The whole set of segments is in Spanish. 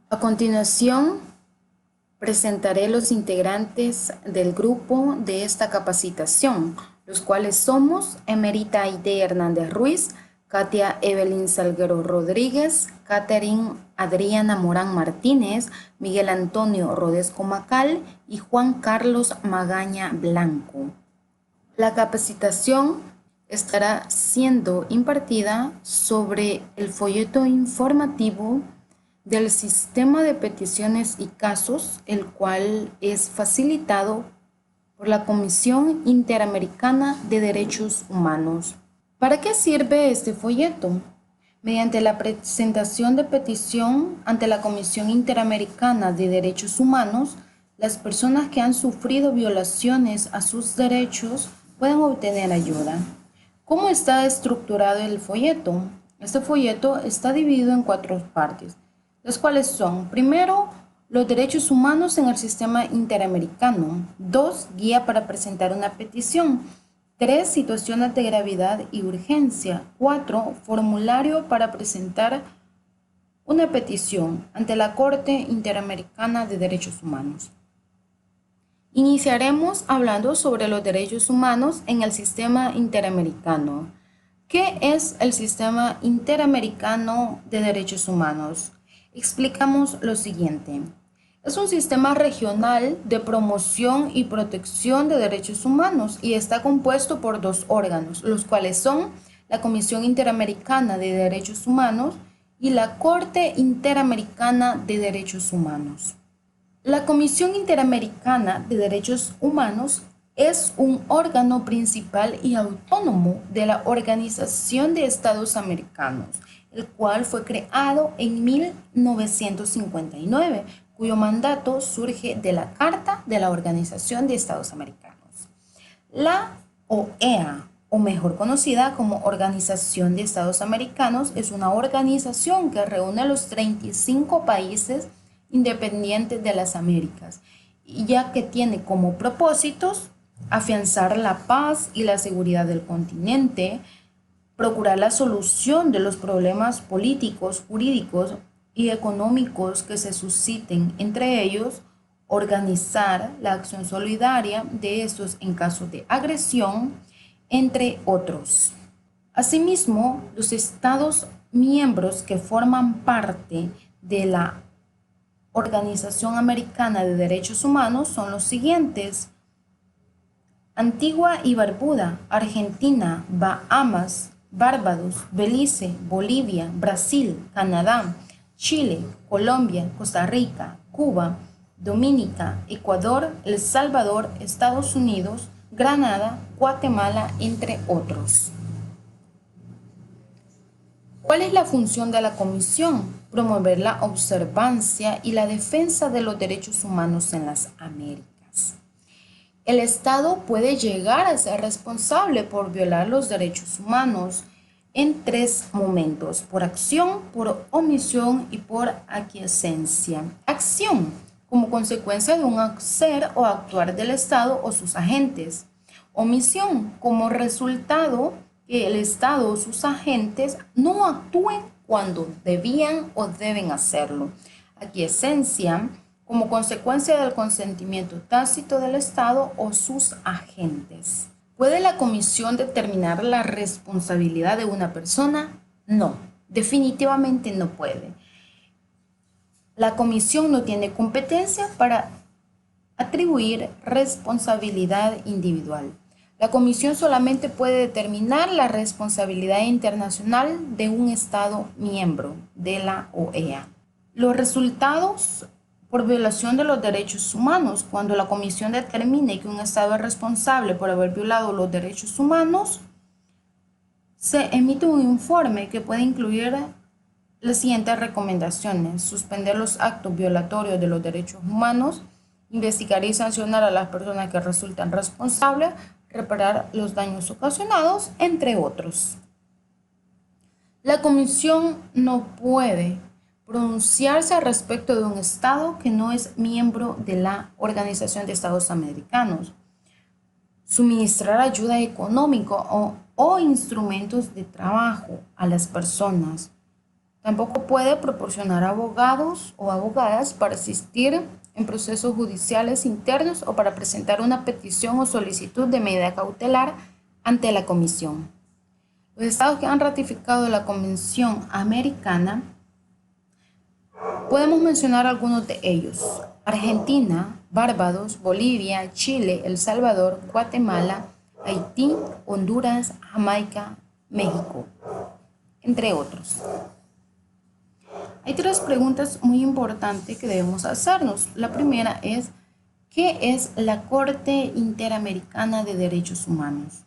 A continuación, presentaré los integrantes del grupo de esta capacitación, los cuales somos Emerita Aide Hernández Ruiz, Katia Evelyn Salguero Rodríguez, Catherine Adriana Morán Martínez, Miguel Antonio Rodesco Macal y Juan Carlos Magaña Blanco. La capacitación estará siendo impartida sobre el folleto informativo del sistema de peticiones y casos, el cual es facilitado por la Comisión Interamericana de Derechos Humanos. ¿Para qué sirve este folleto? Mediante la presentación de petición ante la Comisión Interamericana de Derechos Humanos, las personas que han sufrido violaciones a sus derechos pueden obtener ayuda. ¿Cómo está estructurado el folleto? Este folleto está dividido en 4 partes, las cuales son: primero, los derechos humanos en el sistema interamericano; 2, guía para presentar una petición; 3, situaciones de gravedad y urgencia; 4, formulario para presentar una petición ante la Corte Interamericana de Derechos Humanos. Iniciaremos hablando sobre los derechos humanos en el sistema interamericano. ¿Qué es el sistema interamericano de derechos humanos? Explicamos lo siguiente. Es un sistema regional de promoción y protección de derechos humanos y está compuesto por 2 órganos, los cuales son la Comisión Interamericana de Derechos Humanos y la Corte Interamericana de Derechos Humanos. La Comisión Interamericana de Derechos Humanos es un órgano principal y autónomo de la Organización de Estados Americanos, el cual fue creado en 1959, cuyo mandato surge de la Carta de la Organización de Estados Americanos. La OEA, o mejor conocida como Organización de Estados Americanos, es una organización que reúne a los 35 países independientes de las Américas, ya que tiene como propósitos afianzar la paz y la seguridad del continente, procurar la solución de los problemas políticos, jurídicos y económicos que se susciten entre ellos, organizar la acción solidaria de estos en caso de agresión, entre otros. Asimismo, los Estados miembros que forman parte de la Organización Americana de Derechos Humanos son los siguientes: Antigua y Barbuda, Argentina, Bahamas, Barbados, Belice, Bolivia, Brasil, Canadá, Chile, Colombia, Costa Rica, Cuba, Dominica, Ecuador, El Salvador, Estados Unidos, Granada, Guatemala, entre otros. ¿Cuál es la función de la Comisión? Promover la observancia y la defensa de los derechos humanos en las Américas. El Estado puede llegar a ser responsable por violar los derechos humanos en 3 momentos: por acción, por omisión y por aquiescencia. Acción, como consecuencia de un hacer o actuar del Estado o sus agentes. Omisión, como resultado que el Estado o sus agentes no actúen cuando debían o deben hacerlo. Aquiescencia, como consecuencia del consentimiento tácito del Estado o sus agentes. ¿Puede la Comisión determinar la responsabilidad de una persona? No, definitivamente no puede. La Comisión no tiene competencia para atribuir responsabilidad individual. La Comisión solamente puede determinar la responsabilidad internacional de un Estado miembro de la OEA. Los resultados por violación de los derechos humanos: cuando la Comisión determine que un Estado es responsable por haber violado los derechos humanos, se emite un informe que puede incluir las siguientes recomendaciones: suspender los actos violatorios de los derechos humanos, investigar y sancionar a las personas que resultan responsables, reparar los daños ocasionados, entre otros. La Comisión no puede pronunciarse al respecto de un Estado que no es miembro de la Organización de Estados Americanos, suministrar ayuda económica o instrumentos de trabajo a las personas, Tampoco puede proporcionar abogados o abogadas para asistir en procesos judiciales internos o para presentar una petición o solicitud de medida cautelar ante la Comisión. Los estados que han ratificado la Convención Americana, podemos mencionar algunos de ellos: Argentina, Barbados, Bolivia, Chile, El Salvador, Guatemala, Haití, Honduras, Jamaica, México, entre otros. Hay tres preguntas muy importantes que debemos hacernos. La primera es: ¿qué es la Corte Interamericana de Derechos Humanos?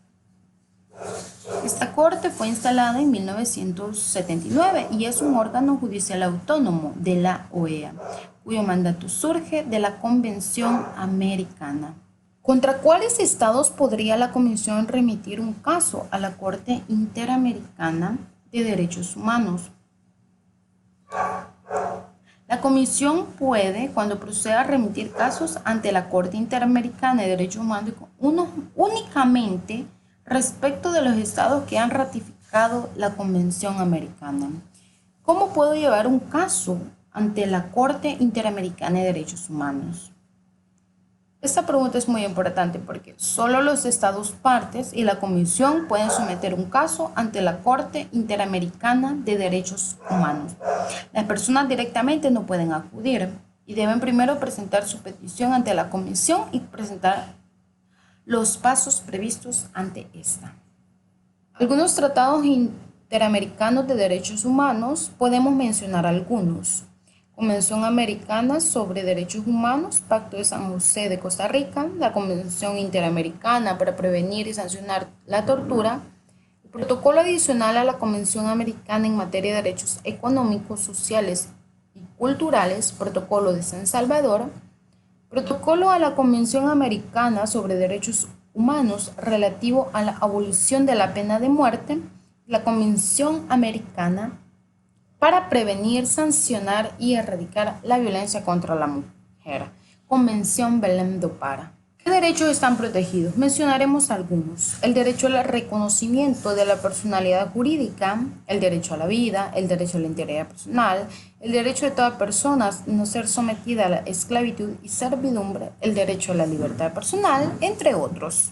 Esta corte fue instalada en 1979 y es un órgano judicial autónomo de la OEA, cuyo mandato surge de la Convención Americana. ¿Contra cuáles estados podría la Comisión remitir un caso a la Corte Interamericana de Derechos Humanos? La Comisión puede, cuando proceda a remitir casos ante la Corte Interamericana de Derechos Humanos, únicamente respecto de los estados que han ratificado la Convención Americana. ¿Cómo puedo llevar un caso ante la Corte Interamericana de Derechos Humanos? Esta pregunta es muy importante porque solo los estados partes y la Comisión pueden someter un caso ante la Corte Interamericana de Derechos Humanos. Las personas directamente no pueden acudir y deben primero presentar su petición ante la Comisión y presentar los pasos previstos ante esta. Algunos tratados interamericanos de derechos humanos, podemos mencionar algunos: Convención Americana sobre Derechos Humanos, Pacto de San José de Costa Rica, la Convención Interamericana para Prevenir y Sancionar la Tortura, el Protocolo Adicional a la Convención Americana en materia de derechos económicos, sociales y culturales, Protocolo de San Salvador, Protocolo a la Convención Americana sobre Derechos Humanos relativo a la abolición de la pena de muerte, la Convención Americana para prevenir, sancionar y erradicar la violencia contra la mujer, Convención Belém do Pará. ¿Qué derechos están protegidos? Mencionaremos algunos: el derecho al reconocimiento de la personalidad jurídica, el derecho a la vida, el derecho a la integridad personal, el derecho de toda persona a no ser sometida a la esclavitud y servidumbre, el derecho a la libertad personal, entre otros.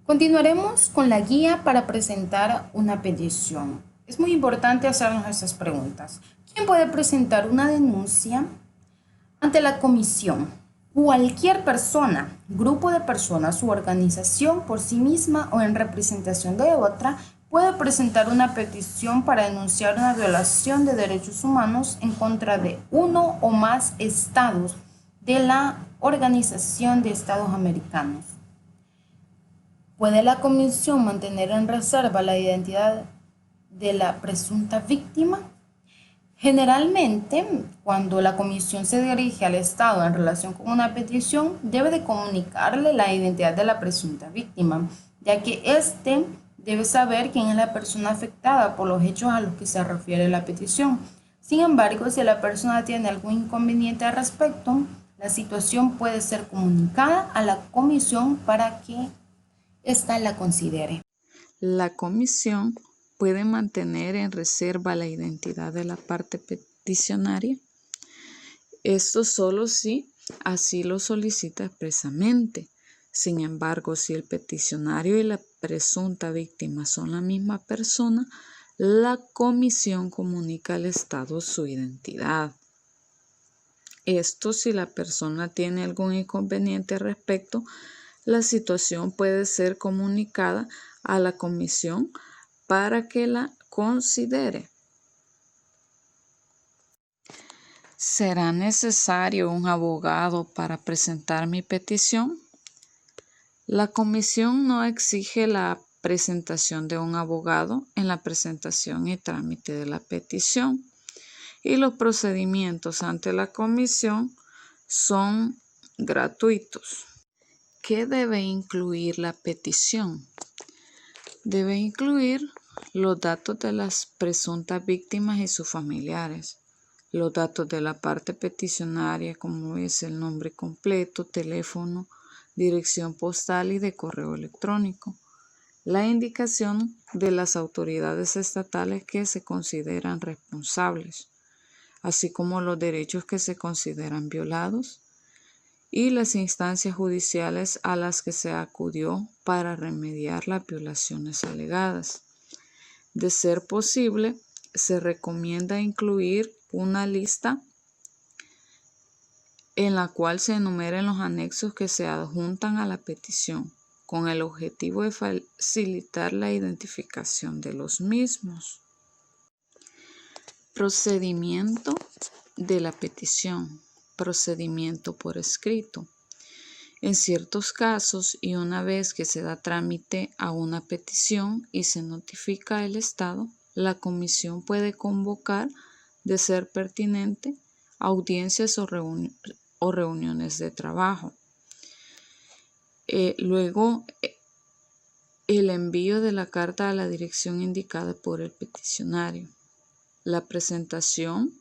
Continuaremos con la guía para presentar una petición. Es muy importante hacernos estas preguntas. ¿Quién puede presentar una denuncia ante la Comisión? Cualquier persona, grupo de personas u organización por sí misma o en representación de otra puede presentar una petición para denunciar una violación de derechos humanos en contra de uno o más estados de la Organización de Estados Americanos. ¿Puede la Comisión mantener en reserva la identidad de la presunta víctima? Generalmente, cuando la Comisión se dirige al Estado en relación con una petición, debe de comunicarle la identidad de la presunta víctima, ya que éste debe saber quién es la persona afectada por los hechos a los que se refiere la petición. Sin embargo, si la persona tiene algún inconveniente al respecto, la situación puede ser comunicada a la Comisión para que ésta la considere. La Comisión puede mantener en reserva la identidad de la parte peticionaria. Esto solo si así lo solicita expresamente. Sin embargo, si el peticionario y la presunta víctima son la misma persona, la Comisión comunica al Estado su identidad. Esto si la persona tiene algún inconveniente al respecto, la situación puede ser comunicada a la Comisión para que la considere. ¿Será necesario un abogado para presentar mi petición? La Comisión no exige la presentación de un abogado en la presentación y trámite de la petición, y los procedimientos ante la Comisión son gratuitos. ¿Qué debe incluir la petición? Debe incluir los datos de las presuntas víctimas y sus familiares, los datos de la parte peticionaria, como es el nombre completo, teléfono, dirección postal y de correo electrónico, la indicación de las autoridades estatales que se consideran responsables, así como los derechos que se consideran violados y las instancias judiciales a las que se acudió para remediar las violaciones alegadas. De ser posible, se recomienda incluir una lista en la cual se enumeren los anexos que se adjuntan a la petición, con el objetivo de facilitar la identificación de los mismos. Procedimiento de la petición. Procedimiento por escrito. En ciertos casos, y una vez que se da trámite a una petición y se notifica el Estado, la Comisión puede convocar, de ser pertinente, audiencias o reuniones de trabajo. Luego, el envío de la carta a la dirección indicada por el peticionario. La presentación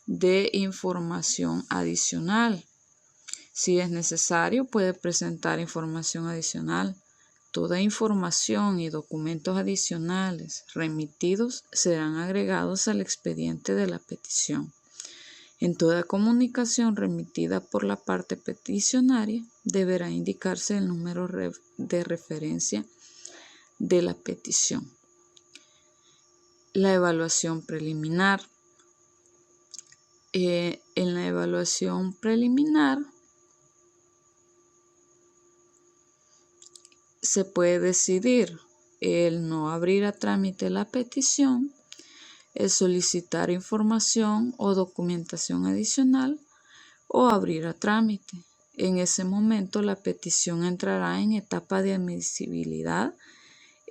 de información adicional. Si es necesario, puede presentar información adicional. Toda información y documentos adicionales remitidos serán agregados al expediente de la petición. En toda comunicación remitida por la parte peticionaria, deberá indicarse el número de referencia de la petición. La evaluación preliminar. En la evaluación preliminar se puede decidir el no abrir a trámite la petición, el solicitar información o documentación adicional o abrir a trámite. En ese momento la petición entrará en etapa de admisibilidad.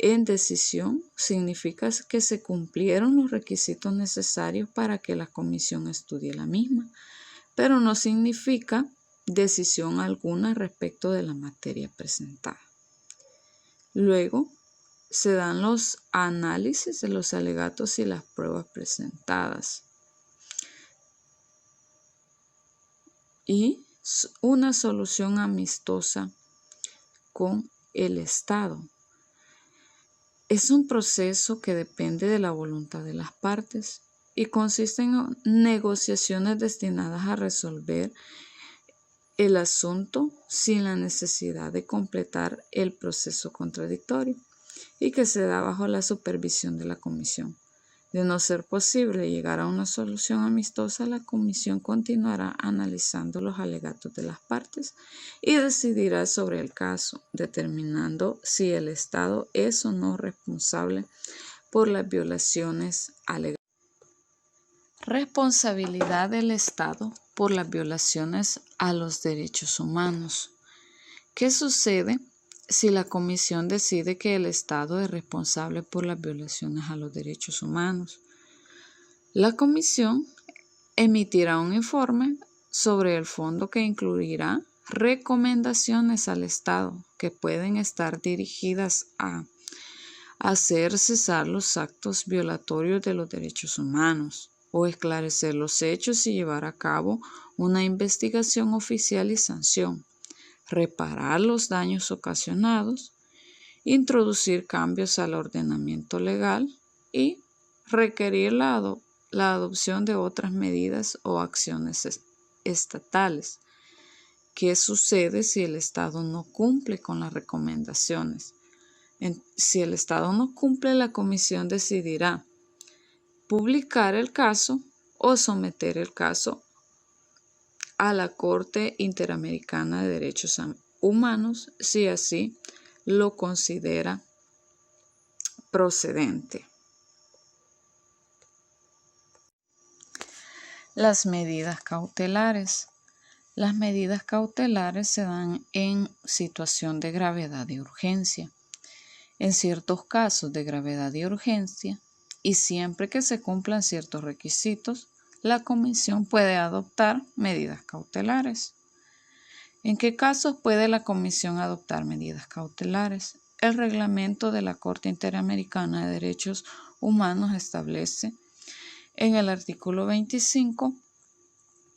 En decisión significa que se cumplieron los requisitos necesarios para que la comisión estudie la misma, pero no significa decisión alguna respecto de la materia presentada. Luego se dan los análisis de los alegatos y las pruebas presentadas y una solución amistosa con el Estado. Es un proceso que depende de la voluntad de las partes y consiste en negociaciones destinadas a resolver el asunto sin la necesidad de completar el proceso contradictorio y que se da bajo la supervisión de la comisión. De no ser posible llegar a una solución amistosa, la comisión continuará analizando los alegatos de las partes y decidirá sobre el caso, determinando si el Estado es o no responsable por las violaciones alegadas. Responsabilidad del Estado por las violaciones a los derechos humanos. ¿Qué sucede si la Comisión decide que el Estado es responsable por las violaciones a los derechos humanos? La Comisión emitirá un informe sobre el fondo que incluirá recomendaciones al Estado que pueden estar dirigidas a hacer cesar los actos violatorios de los derechos humanos o esclarecer los hechos y llevar a cabo una investigación oficial y sanción, reparar los daños ocasionados, introducir cambios al ordenamiento legal y requerir la adopción de otras medidas o acciones estatales. ¿Qué sucede si el Estado no cumple con las recomendaciones? Si el Estado no cumple, la comisión decidirá publicar el caso o someter el caso a la Corte Interamericana de Derechos Humanos si así lo considera procedente. Las medidas cautelares. Las medidas cautelares se dan en situación de gravedad y urgencia. En ciertos casos de gravedad y urgencia, y siempre que se cumplan ciertos requisitos, la comisión puede adoptar medidas cautelares. ¿En qué casos puede la comisión adoptar medidas cautelares? El reglamento de la Corte Interamericana de Derechos Humanos establece en el artículo 25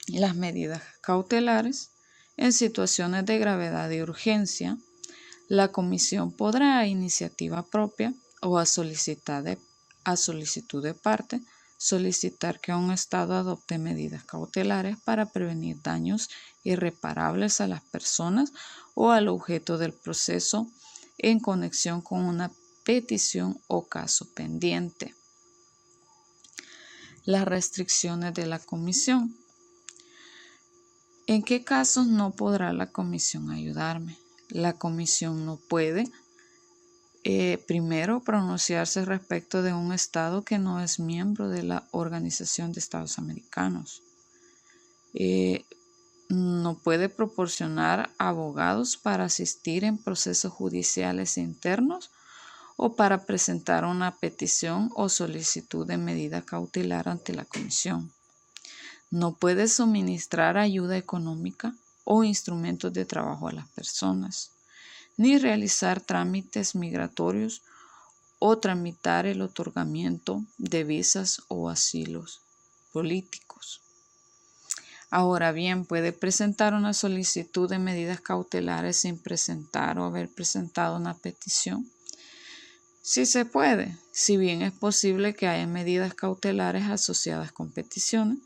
las medidas cautelares. En situaciones de gravedad y urgencia, la comisión podrá a iniciativa propia o a solicitud de parte solicitar que un Estado adopte medidas cautelares para prevenir daños irreparables a las personas o al objeto del proceso en conexión con una petición o caso pendiente. Las restricciones de la comisión. ¿En qué casos no podrá la comisión ayudarme? La comisión no puede, primero, pronunciarse respecto de un Estado que no es miembro de la Organización de Estados Americanos. No puede proporcionar abogados para asistir en procesos judiciales internos o para presentar una petición o solicitud de medida cautelar ante la comisión. No puede suministrar ayuda económica o instrumentos de trabajo a las personas, ni realizar trámites migratorios o tramitar el otorgamiento de visas o asilos políticos. Ahora bien, puede presentar una solicitud de medidas cautelares sin presentar o haber presentado una petición. Sí se puede, si bien es posible que haya medidas cautelares asociadas con peticiones,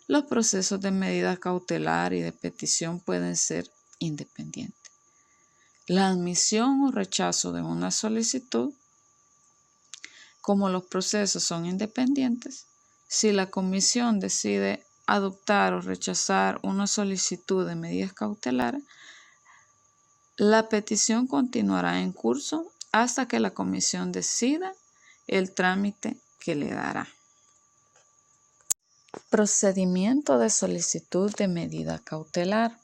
los procesos de medida cautelar y de petición pueden ser independientes. La admisión o rechazo de una solicitud, como los procesos son independientes, si la comisión decide adoptar o rechazar una solicitud de medidas cautelares, la petición continuará en curso hasta que la comisión decida el trámite que le dará. Procedimiento de solicitud de medida cautelar.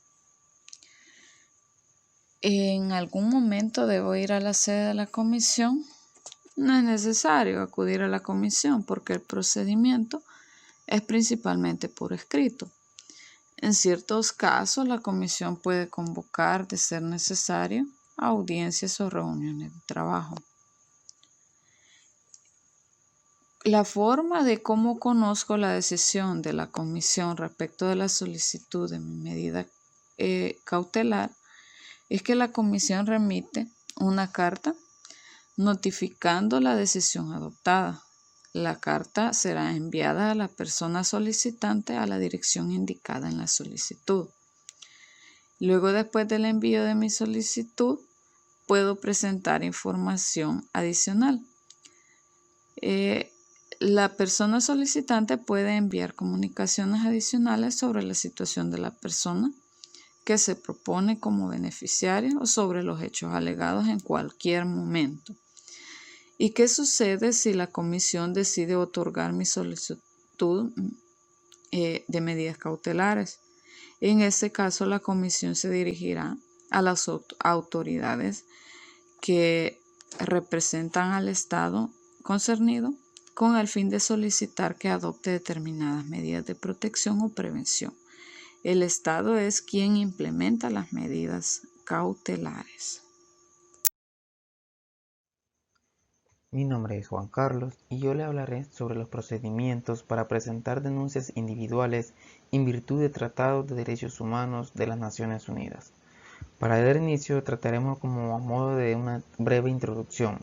¿En algún momento debo ir a la sede de la comisión? No es necesario acudir a la comisión porque el procedimiento es principalmente por escrito. En ciertos casos, la comisión puede convocar, de ser necesario, audiencias o reuniones de trabajo. La forma de cómo conozco la decisión de la comisión respecto de la solicitud de mi medida cautelar es que la comisión remite una carta notificando la decisión adoptada. La carta será enviada a la persona solicitante a la dirección indicada en la solicitud. Luego, después del envío de mi solicitud, puedo presentar información adicional. La persona solicitante puede enviar comunicaciones adicionales sobre la situación de la persona que se propone como beneficiaria o sobre los hechos alegados en cualquier momento. ¿Y qué sucede si la comisión decide otorgar mi solicitud de medidas cautelares? En ese caso, la comisión se dirigirá a las autoridades que representan al Estado concernido con el fin de solicitar que adopte determinadas medidas de protección o prevención. El Estado es quien implementa las medidas cautelares. Mi nombre es Juan Carlos y yo le hablaré sobre los procedimientos para presentar denuncias individuales en virtud de tratados de derechos humanos de las Naciones Unidas. Para dar inicio trataremos como a modo de una breve introducción.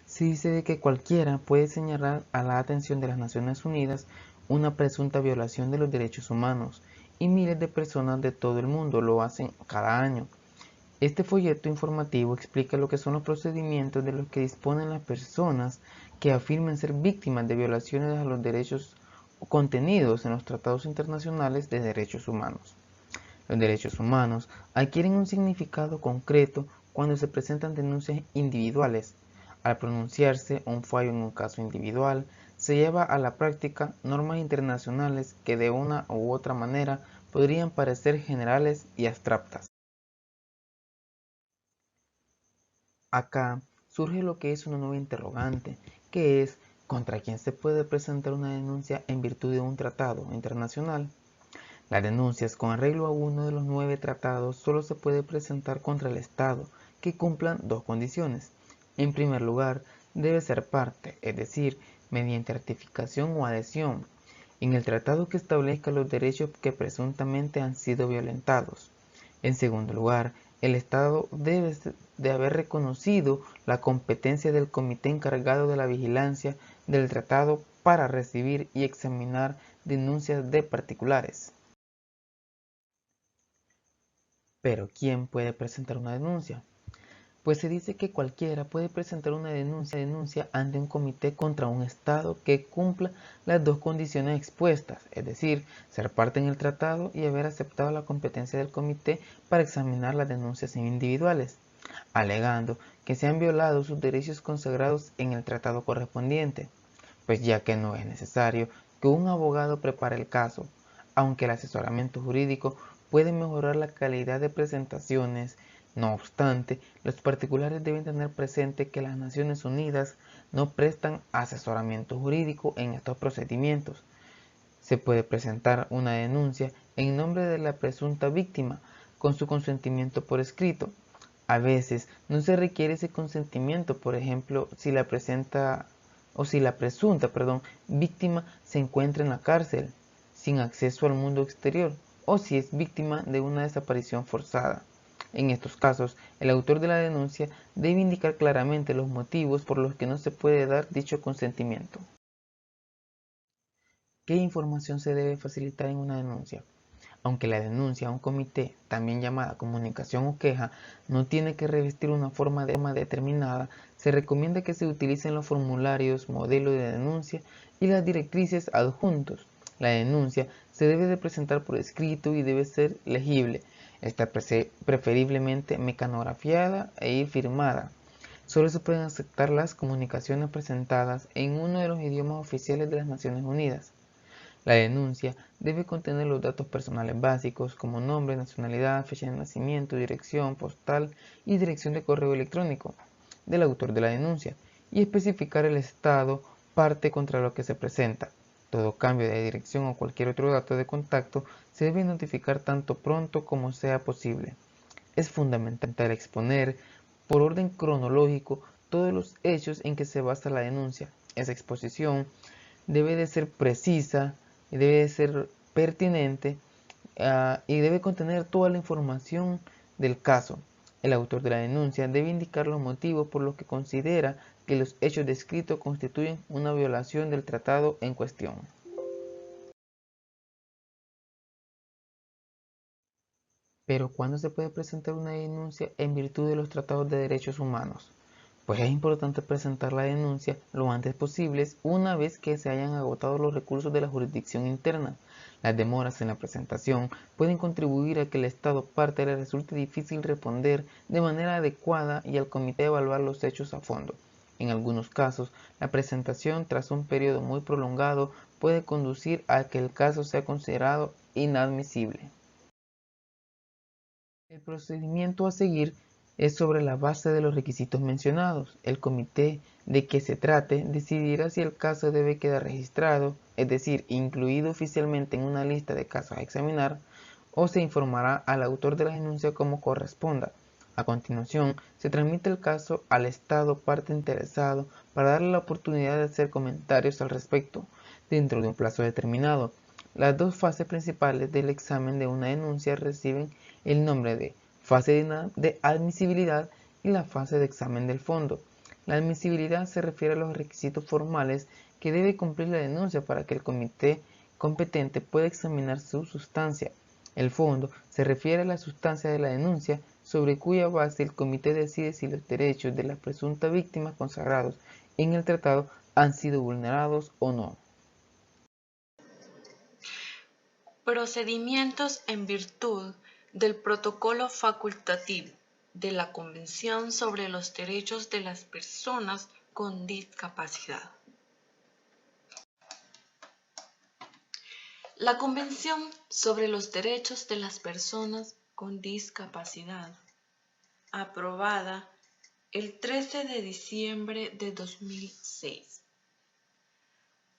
Se dice de que cualquiera puede señalar a la atención de las Naciones Unidas una presunta violación de los derechos humanos y miles de personas de todo el mundo lo hacen cada año. Este folleto informativo explica lo que son los procedimientos de los que disponen las personas que afirmen ser víctimas de violaciones a los derechos contenidos en los tratados internacionales de derechos humanos. Los derechos humanos adquieren un significado concreto cuando se presentan denuncias individuales. Al pronunciarse un fallo en un caso individual, se lleva a la práctica normas internacionales que de una u otra manera podrían parecer generales y abstractas. Acá surge lo que es una nueva interrogante, que es ¿contra quién se puede presentar una denuncia en virtud de un tratado internacional? Las denuncias con arreglo a uno de los 9 tratados solo se puede presentar contra el Estado que cumplan 2 condiciones. En primer lugar, debe ser parte, es decir, mediante ratificación o adhesión, en el tratado que establezca los derechos que presuntamente han sido violentados. En segundo lugar, el Estado debe de haber reconocido la competencia del comité encargado de la vigilancia del tratado para recibir y examinar denuncias de particulares. Pero ¿quién puede presentar una denuncia? Pues se dice que cualquiera puede presentar una denuncia ante un comité contra un Estado que cumpla las dos condiciones expuestas, es decir, ser parte en el tratado y haber aceptado la competencia del comité para examinar las denuncias individuales, alegando que se han violado sus derechos consagrados en el tratado correspondiente, pues ya que no es necesario que un abogado prepare el caso, aunque el asesoramiento jurídico puede mejorar la calidad de presentaciones. No obstante, los particulares deben tener presente que las Naciones Unidas no prestan asesoramiento jurídico en estos procedimientos. Se puede presentar una denuncia en nombre de la presunta víctima con su consentimiento por escrito. A veces no se requiere ese consentimiento, por ejemplo, si la presunta víctima se encuentra en la cárcel, sin acceso al mundo exterior, o si es víctima de una desaparición forzada. En estos casos, el autor de la denuncia debe indicar claramente los motivos por los que no se puede dar dicho consentimiento. ¿Qué información se debe facilitar en una denuncia? Aunque la denuncia a un comité, también llamada comunicación o queja, no tiene que revestir una forma determinada, se recomienda que se utilicen los formularios, modelo de denuncia y las directrices adjuntos. La denuncia se debe de presentar por escrito y debe ser legible, está preferiblemente mecanografiada e ir firmada. Solo se pueden aceptar las comunicaciones presentadas en uno de los idiomas oficiales de las Naciones Unidas. La denuncia debe contener los datos personales básicos como nombre, nacionalidad, fecha de nacimiento, dirección postal y dirección de correo electrónico del autor de la denuncia y especificar el estado parte contra lo que se presenta. Todo cambio de dirección o cualquier otro dato de contacto se debe notificar tanto pronto como sea posible. Es fundamental exponer por orden cronológico todos los hechos en que se basa la denuncia. Esa exposición debe de ser precisa, debe de ser pertinente y debe contener toda la información del caso. El autor de la denuncia debe indicar los motivos por los que considera que los hechos descritos constituyen una violación del tratado en cuestión. Pero ¿cuándo se puede presentar una denuncia en virtud de los tratados de derechos humanos? Pues es importante presentar la denuncia lo antes posible una vez que se hayan agotado los recursos de la jurisdicción interna. Las demoras en la presentación pueden contribuir a que el Estado parte le resulte difícil responder de manera adecuada y al comité evaluar los hechos a fondo. En algunos casos, la presentación tras un periodo muy prolongado puede conducir a que el caso sea considerado inadmisible. El procedimiento a seguir es sobre la base de los requisitos mencionados. El comité de que se trate decidirá si el caso debe quedar registrado, es decir, incluido oficialmente en una lista de casos a examinar, o se informará al autor de la denuncia como corresponda. A continuación, se transmite el caso al Estado parte interesado para darle la oportunidad de hacer comentarios al respecto, dentro de un plazo determinado. Las dos fases principales del examen de una denuncia reciben el nombre de fase de admisibilidad y la fase de examen del fondo. La admisibilidad se refiere a los requisitos formales que debe cumplir la denuncia para que el comité competente pueda examinar su sustancia. El fondo se refiere a la sustancia de la denuncia, sobre cuya base el comité decide si los derechos de la presunta víctima consagrados en el tratado han sido vulnerados o no. Procedimientos en virtud del Protocolo Facultativo de la Convención sobre los Derechos de las Personas con Discapacidad. La Convención sobre los Derechos de las Personas con Discapacidad, aprobada el 13 de diciembre de 2006,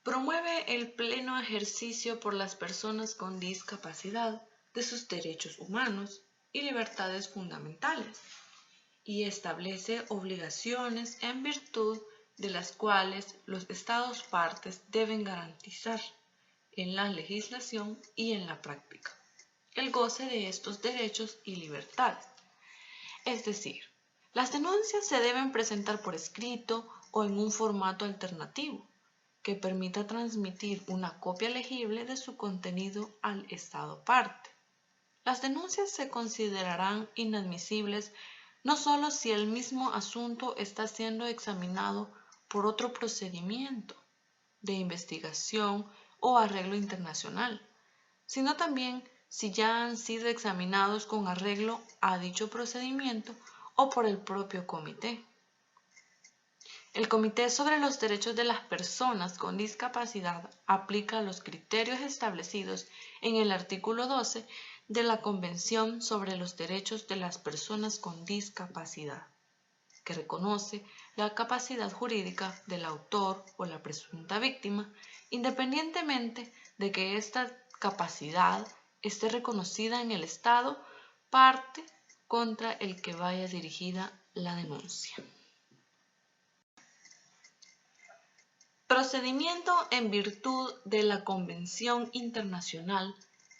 promueve el pleno ejercicio por las personas con discapacidad de sus derechos humanos y libertades fundamentales y establece obligaciones en virtud de las cuales los Estados partes deben garantizar en la legislación y en la práctica el goce de estos derechos y libertades. Es decir, las denuncias se deben presentar por escrito o en un formato alternativo, que permita transmitir una copia legible de su contenido al Estado parte. Las denuncias se considerarán inadmisibles no solo si el mismo asunto está siendo examinado por otro procedimiento de investigación o arreglo internacional, sino también si ya han sido examinados con arreglo a dicho procedimiento o por el propio comité. El Comité sobre los Derechos de las Personas con Discapacidad aplica los criterios establecidos en el artículo 12 de la Convención sobre los Derechos de las Personas con Discapacidad, que reconoce la capacidad jurídica del autor o la presunta víctima, independientemente de que esta capacidad esté reconocida en el Estado parte contra el que vaya dirigida la denuncia. Procedimiento en virtud de la Convención Internacional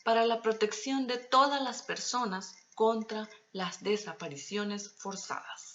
para la Protección de todas las personas contra las desapariciones forzadas.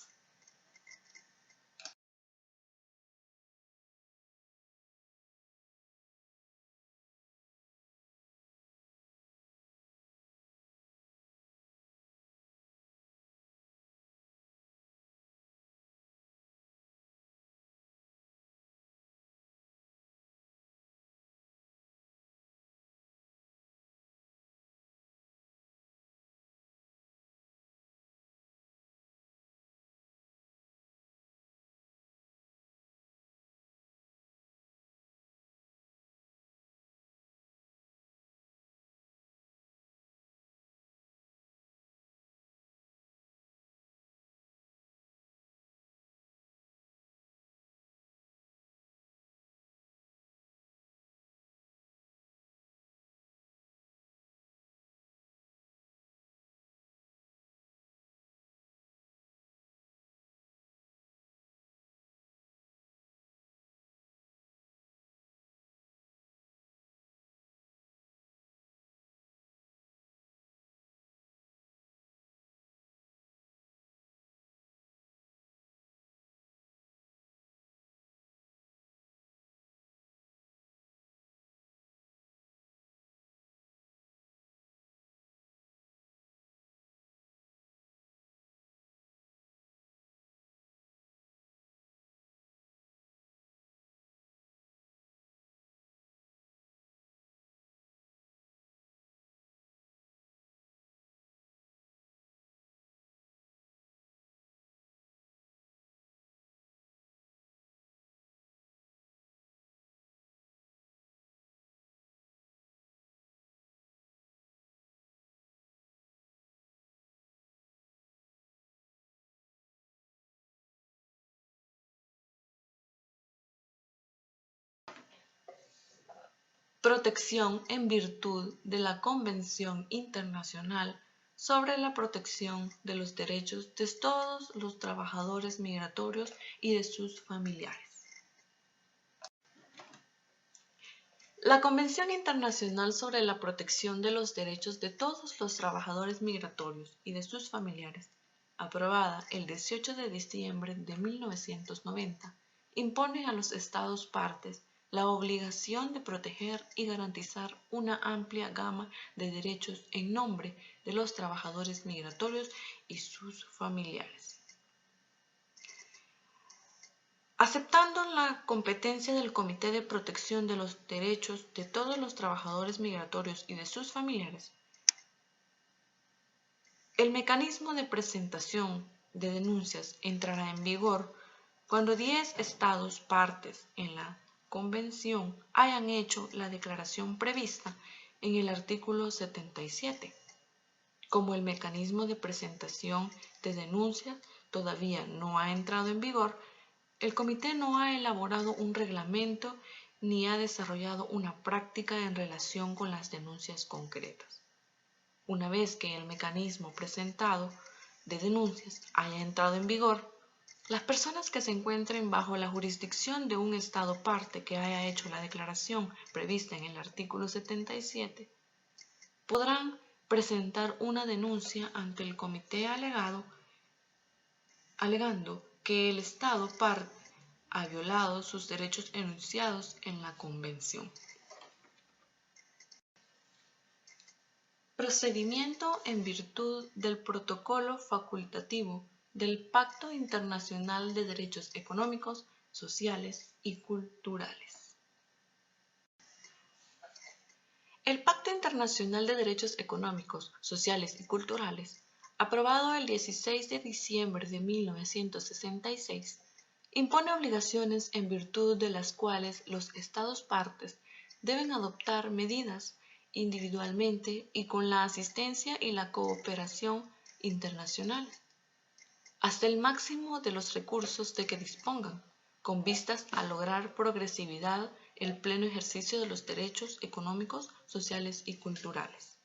Protección en virtud de la Convención Internacional sobre la Protección de los Derechos de todos los trabajadores migratorios y de sus familiares. La Convención Internacional sobre la Protección de los Derechos de todos los trabajadores migratorios y de sus familiares, aprobada el 18 de diciembre de 1990, impone a los Estados partes la obligación de proteger y garantizar una amplia gama de derechos en nombre de los trabajadores migratorios y sus familiares. Aceptando la competencia del Comité de Protección de los Derechos de todos los trabajadores migratorios y de sus familiares, el mecanismo de presentación de denuncias entrará en vigor cuando 10 Estados partes en la Convención hayan hecho la declaración prevista en el artículo 77. Como el mecanismo de presentación de denuncias todavía no ha entrado en vigor, el Comité no ha elaborado un reglamento ni ha desarrollado una práctica en relación con las denuncias concretas. Una vez que el mecanismo presentado de denuncias haya entrado en vigor, las personas que se encuentren bajo la jurisdicción de un Estado parte que haya hecho la declaración prevista en el artículo 77 podrán presentar una denuncia ante el Comité alegando que el Estado parte ha violado sus derechos enunciados en la Convención. Procedimiento en virtud del Protocolo Facultativo del Pacto Internacional de Derechos Económicos, Sociales y Culturales. El Pacto Internacional de Derechos Económicos, Sociales y Culturales, aprobado el 16 de diciembre de 1966, impone obligaciones en virtud de las cuales los Estados partes deben adoptar medidas individualmente y con la asistencia y la cooperación internacional, hasta el máximo de los recursos de que dispongan, con vistas a lograr progresividad el pleno ejercicio de los derechos económicos, sociales y culturales.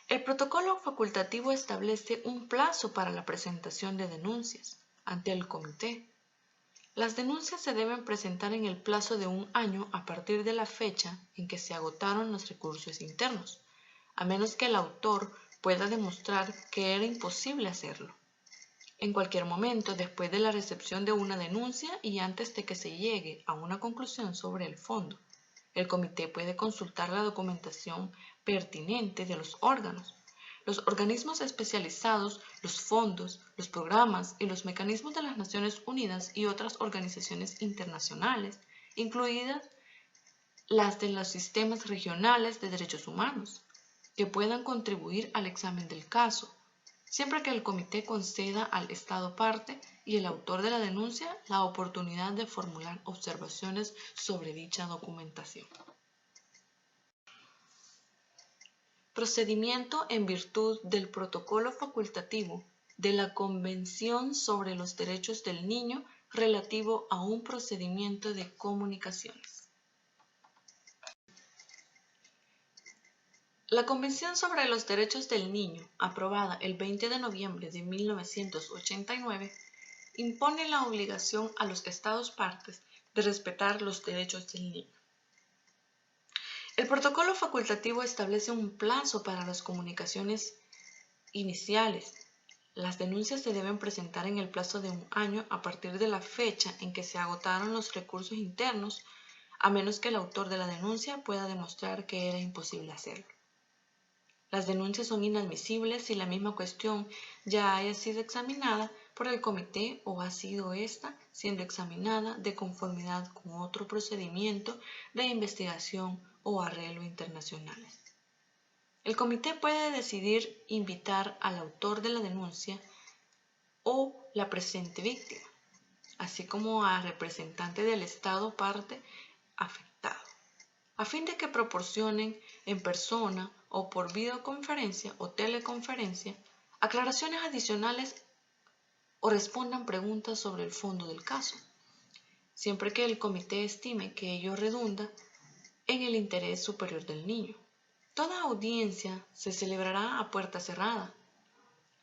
El protocolo facultativo establece un plazo para la presentación de denuncias ante el comité. Las denuncias se deben presentar en el plazo de 1 año a partir de la fecha en que se agotaron los recursos internos, a menos que el autor pueda demostrar que era imposible hacerlo. En cualquier momento después de la recepción de una denuncia y antes de que se llegue a una conclusión sobre el fondo, el comité puede consultar la documentación pertinente de los órganos, los organismos especializados, los fondos, los programas y los mecanismos de las Naciones Unidas y otras organizaciones internacionales, incluidas las de los sistemas regionales de derechos humanos, que puedan contribuir al examen del caso, siempre que el comité conceda al Estado parte y el autor de la denuncia la oportunidad de formular observaciones sobre dicha documentación. Procedimiento en virtud del Protocolo Facultativo de la Convención sobre los Derechos del Niño relativo a un procedimiento de comunicaciones. La Convención sobre los Derechos del Niño, aprobada el 20 de noviembre de 1989, impone la obligación a los Estados partes de respetar los derechos del niño. El protocolo facultativo establece un plazo para las comunicaciones iniciales. Las denuncias se deben presentar en el plazo de 1 año a partir de la fecha en que se agotaron los recursos internos, a menos que el autor de la denuncia pueda demostrar que era imposible hacerlo. Las denuncias son inadmisibles si la misma cuestión ya haya sido examinada por el comité o ha sido ésta siendo examinada de conformidad con otro procedimiento de investigación o arreglo internacionales. El comité puede decidir invitar al autor de la denuncia o la presente víctima, así como a representante del Estado parte afectado, a fin de que proporcionen en persona o por videoconferencia o teleconferencia aclaraciones adicionales o respondan preguntas sobre el fondo del caso, siempre que el comité estime que ello redunda en el interés superior del niño. Toda audiencia se celebrará a puerta cerrada.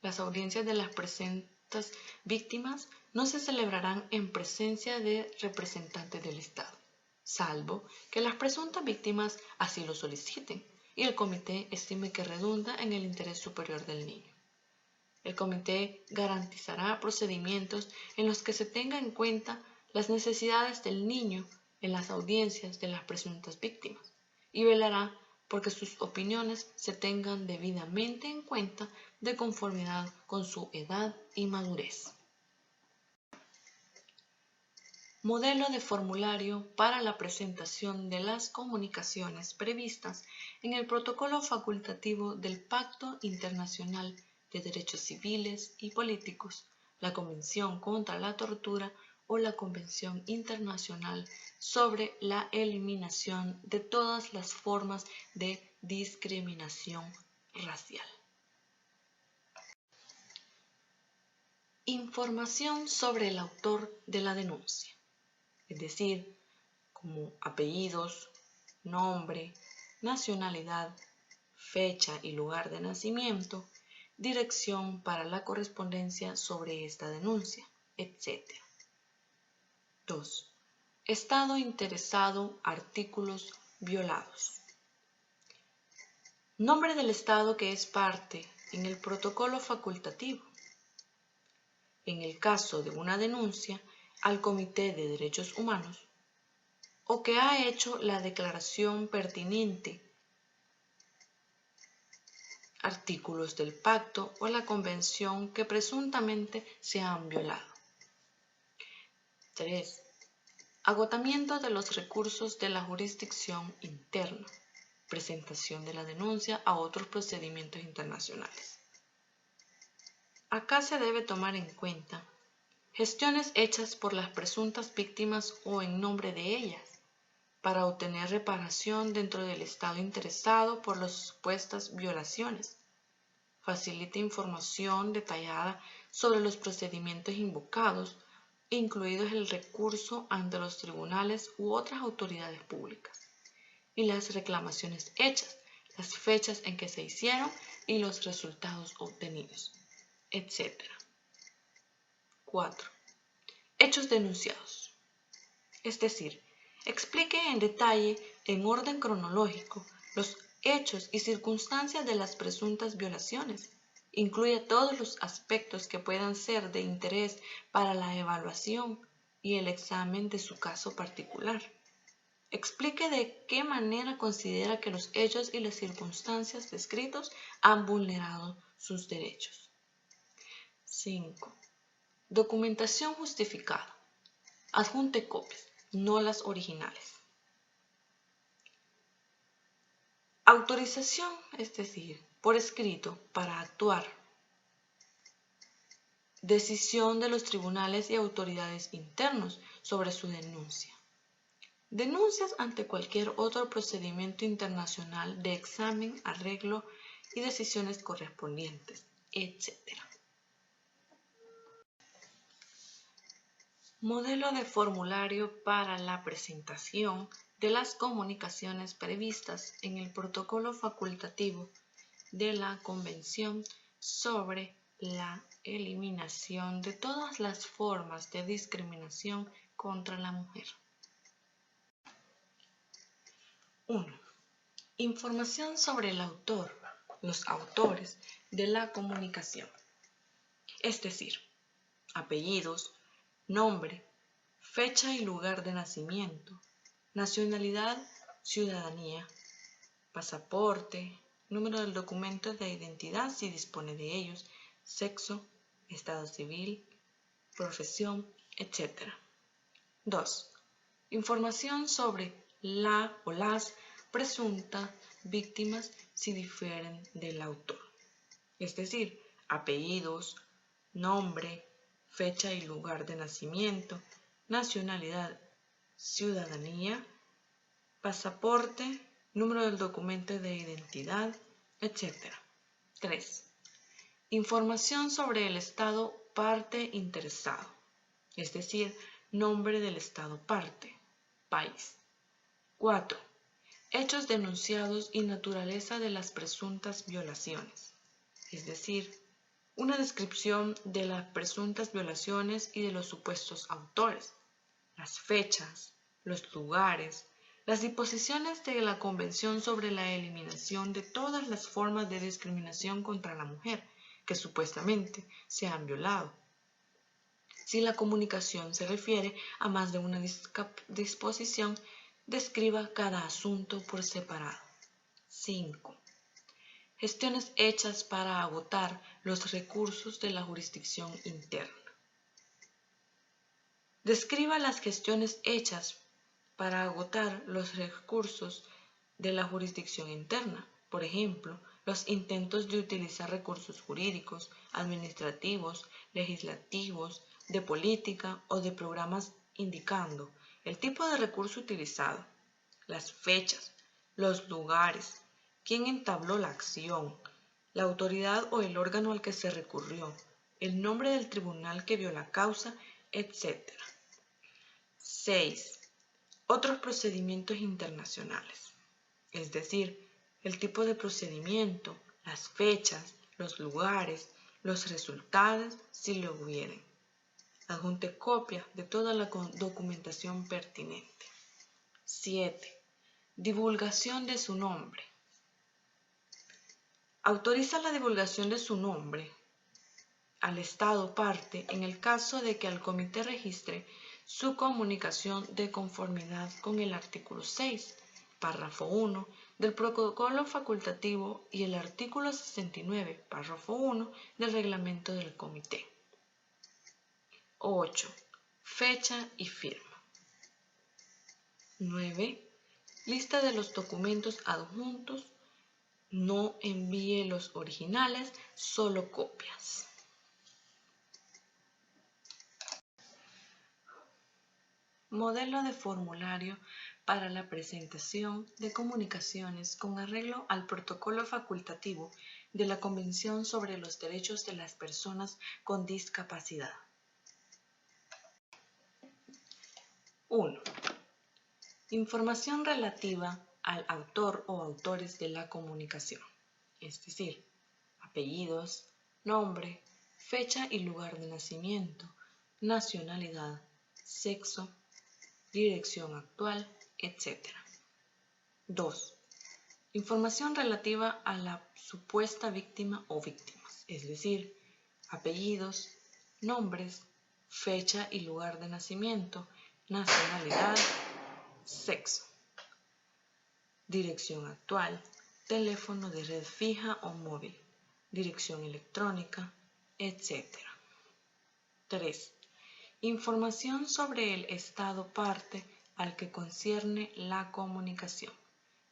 Las audiencias de las presuntas víctimas no se celebrarán en presencia de representantes del Estado, salvo que las presuntas víctimas así lo soliciten y el comité estime que redunda en el interés superior del niño. El comité garantizará procedimientos en los que se tenga en cuenta las necesidades del niño en las audiencias de las presuntas víctimas y velará porque sus opiniones se tengan debidamente en cuenta de conformidad con su edad y madurez. Modelo de formulario para la presentación de las comunicaciones previstas en el Protocolo Facultativo del Pacto Internacional de Derechos Civiles y Políticos, la Convención contra la Tortura o la Convención Internacional sobre la Eliminación de todas las formas de discriminación racial. Información sobre el autor de la denuncia, es decir, como apellidos, nombre, nacionalidad, fecha y lugar de nacimiento, dirección para la correspondencia sobre esta denuncia, etc. 2. Estado interesado, artículos violados. Nombre del Estado que es parte en el protocolo facultativo. En el caso de una denuncia, al Comité de Derechos Humanos o que ha hecho la declaración pertinente, artículos del pacto o la convención que presuntamente se han violado. 3. Agotamiento de los recursos de la jurisdicción interna. Presentación de la denuncia a otros procedimientos internacionales. Acá se debe tomar en cuenta gestiones hechas por las presuntas víctimas o en nombre de ellas para obtener reparación dentro del Estado interesado por las supuestas violaciones. Facilita información detallada sobre los procedimientos invocados, incluidos el recurso ante los tribunales u otras autoridades públicas, y las reclamaciones hechas, las fechas en que se hicieron y los resultados obtenidos, etc. 4. Hechos denunciados. Es decir, explique en detalle, en orden cronológico, los hechos y circunstancias de las presuntas violaciones. Incluye todos los aspectos que puedan ser de interés para la evaluación y el examen de su caso particular. Explique de qué manera considera que los hechos y las circunstancias descritos han vulnerado sus derechos. 5. Documentación justificada. Adjunte copias, no las originales. Autorización, es decir, por escrito para actuar. Decisión de los tribunales y autoridades internos sobre su denuncia. Denuncias ante cualquier otro procedimiento internacional de examen, arreglo y decisiones correspondientes, etc. Modelo de formulario para la presentación de las comunicaciones previstas en el protocolo facultativo de la Convención sobre la eliminación de todas las formas de discriminación contra la mujer. 1. Información sobre el autor, los autores de la comunicación, es decir, apellidos, nombre, fecha y lugar de nacimiento, nacionalidad, ciudadanía, pasaporte, número del documento de identidad si dispone de ellos, sexo, estado civil, profesión, etc. 2. Información sobre la o las presuntas víctimas si difieren del autor, es decir, apellidos, nombre, fecha y lugar de nacimiento, nacionalidad, ciudadanía, pasaporte, número del documento de identidad, etc. 3. Información sobre el Estado parte interesado, es decir, nombre del Estado parte, país. 4. Hechos denunciados y naturaleza de las presuntas violaciones, es decir, una descripción de las presuntas violaciones y de los supuestos autores, las fechas, los lugares, las disposiciones de la Convención sobre la eliminación de todas las formas de discriminación contra la mujer que supuestamente se han violado. Si la comunicación se refiere a más de una disposición, describa cada asunto por separado. 5. Gestiones hechas para agotar los recursos de la jurisdicción interna. Describa las gestiones hechas para agotar los recursos de la jurisdicción interna, por ejemplo, los intentos de utilizar recursos jurídicos, administrativos, legislativos, de política o de programas indicando el tipo de recurso utilizado, las fechas, los lugares, quién entabló la acción, la autoridad o el órgano al que se recurrió, el nombre del tribunal que vio la causa, etc. 6. Otros procedimientos internacionales, es decir, el tipo de procedimiento, las fechas, los lugares, los resultados, si lo hubieren. Adjunte copia de toda la documentación pertinente. 7. Divulgación de su nombre. Autoriza la divulgación de su nombre al Estado parte en el caso de que al comité registre su comunicación de conformidad con el artículo 6, párrafo 1 del protocolo facultativo y el artículo 69, párrafo 1 del reglamento del comité. 8. Fecha y firma. 9. Lista de los documentos adjuntos. No envíe los originales, solo copias. Modelo de formulario para la presentación de comunicaciones con arreglo al protocolo facultativo de la Convención sobre los Derechos de las Personas con Discapacidad. 1. Información relativa al autor o autores de la comunicación, es decir, apellidos, nombre, fecha y lugar de nacimiento, nacionalidad, sexo, dirección actual, etc. 2. Información relativa a la supuesta víctima o víctimas, es decir, apellidos, nombres, fecha y lugar de nacimiento, nacionalidad, sexo, dirección actual, teléfono de red fija o móvil, dirección electrónica, etc. 3. Información sobre el estado parte al que concierne la comunicación,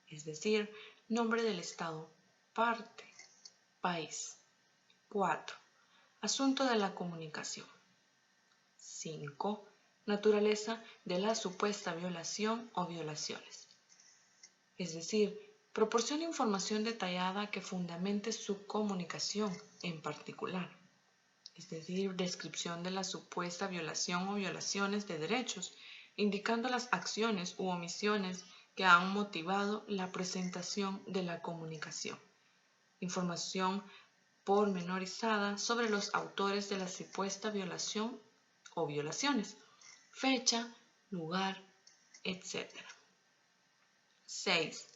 es decir, nombre del estado parte, país. 4. Asunto de la comunicación. 5. Naturaleza de la supuesta violación o violaciones, es decir, proporciona información detallada que fundamente su comunicación en particular, es decir, descripción de la supuesta violación o violaciones de derechos, indicando las acciones u omisiones que han motivado la presentación de la comunicación. Información pormenorizada sobre los autores de la supuesta violación o violaciones, fecha, lugar, etc. 6.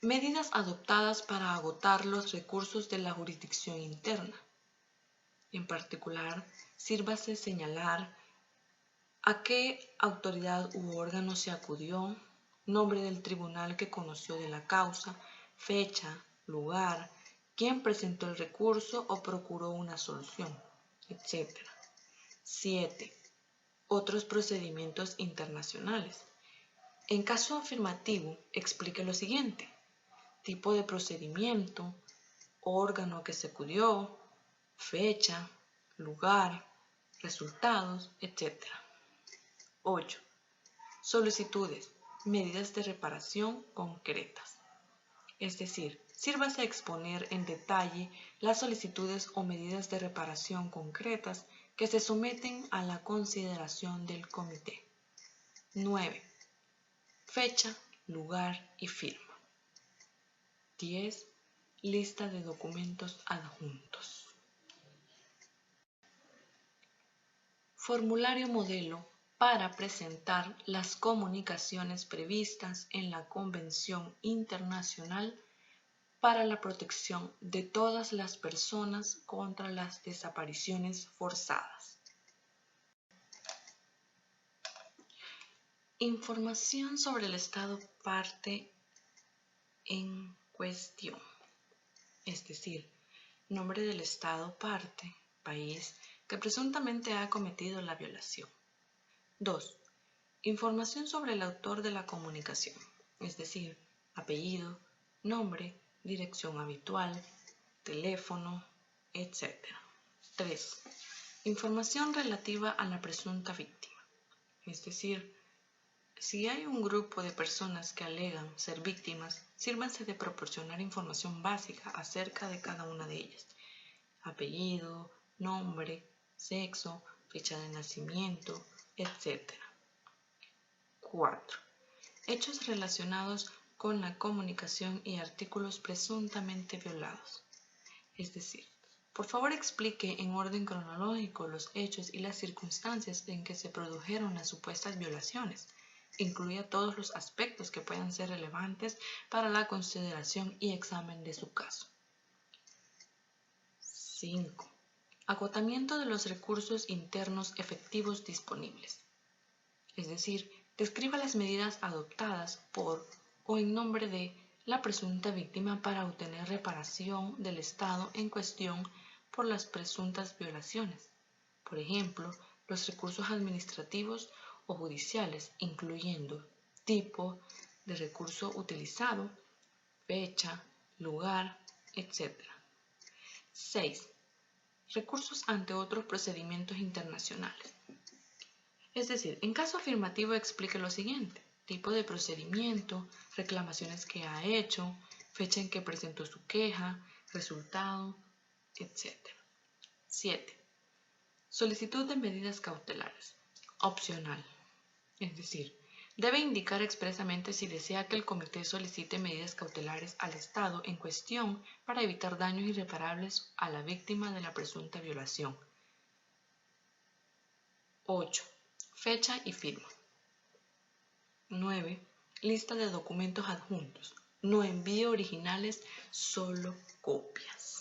Medidas adoptadas para agotar los recursos de la jurisdicción interna. En particular, sírvase señalar a qué autoridad u órgano se acudió, nombre del tribunal que conoció de la causa, fecha, lugar, quién presentó el recurso o procuró una solución, etc. 7. Otros procedimientos internacionales. En caso afirmativo, explique lo siguiente: tipo de procedimiento, órgano que se acudió, fecha, lugar, resultados, etc. 8. Solicitudes, medidas de reparación concretas. Es decir, sírvase a exponer en detalle las solicitudes o medidas de reparación concretas que se someten a la consideración del comité. 9. Fecha, lugar y firma. 10. Lista de documentos adjuntos. Formulario modelo para presentar las comunicaciones previstas en la Convención Internacional para la protección de todas las personas contra las desapariciones forzadas. Información sobre el estado parte en cuestión, es decir, nombre del estado parte, país, que presuntamente ha cometido la violación. 2. Información sobre el autor de la comunicación, es decir, apellido, nombre, dirección habitual, teléfono, etc. 3. Información relativa a la presunta víctima, es decir, si hay un grupo de personas que alegan ser víctimas, sírvanse de proporcionar información básica acerca de cada una de ellas: apellido, nombre, sexo, fecha de nacimiento, etc. 4. Hechos relacionados con la comunicación y artículos presuntamente violados. Es decir, por favor explique en orden cronológico los hechos y las circunstancias en que se produjeron las supuestas violaciones. Incluya todos los aspectos que puedan ser relevantes para la consideración y examen de su caso. 5. Agotamiento de los recursos internos efectivos disponibles. es decir, describa las medidas adoptadas por o en nombre de la presunta víctima para obtener reparación del Estado en cuestión por las presuntas violaciones. Por ejemplo, los recursos administrativos o judiciales, incluyendo tipo de recurso utilizado, fecha, lugar, etc. 6. Recursos ante otros procedimientos internacionales. Es decir, en caso afirmativo explique lo siguiente: tipo de procedimiento, reclamaciones que ha hecho, fecha en que presentó su queja, resultado, etc. 7. Solicitud de medidas cautelares. Opcional. Es decir, debe indicar expresamente si desea que el comité solicite medidas cautelares al Estado en cuestión para evitar daños irreparables a la víctima de la presunta violación. 8. Fecha y firma. 9. Lista de documentos adjuntos. No envíe originales, solo copias.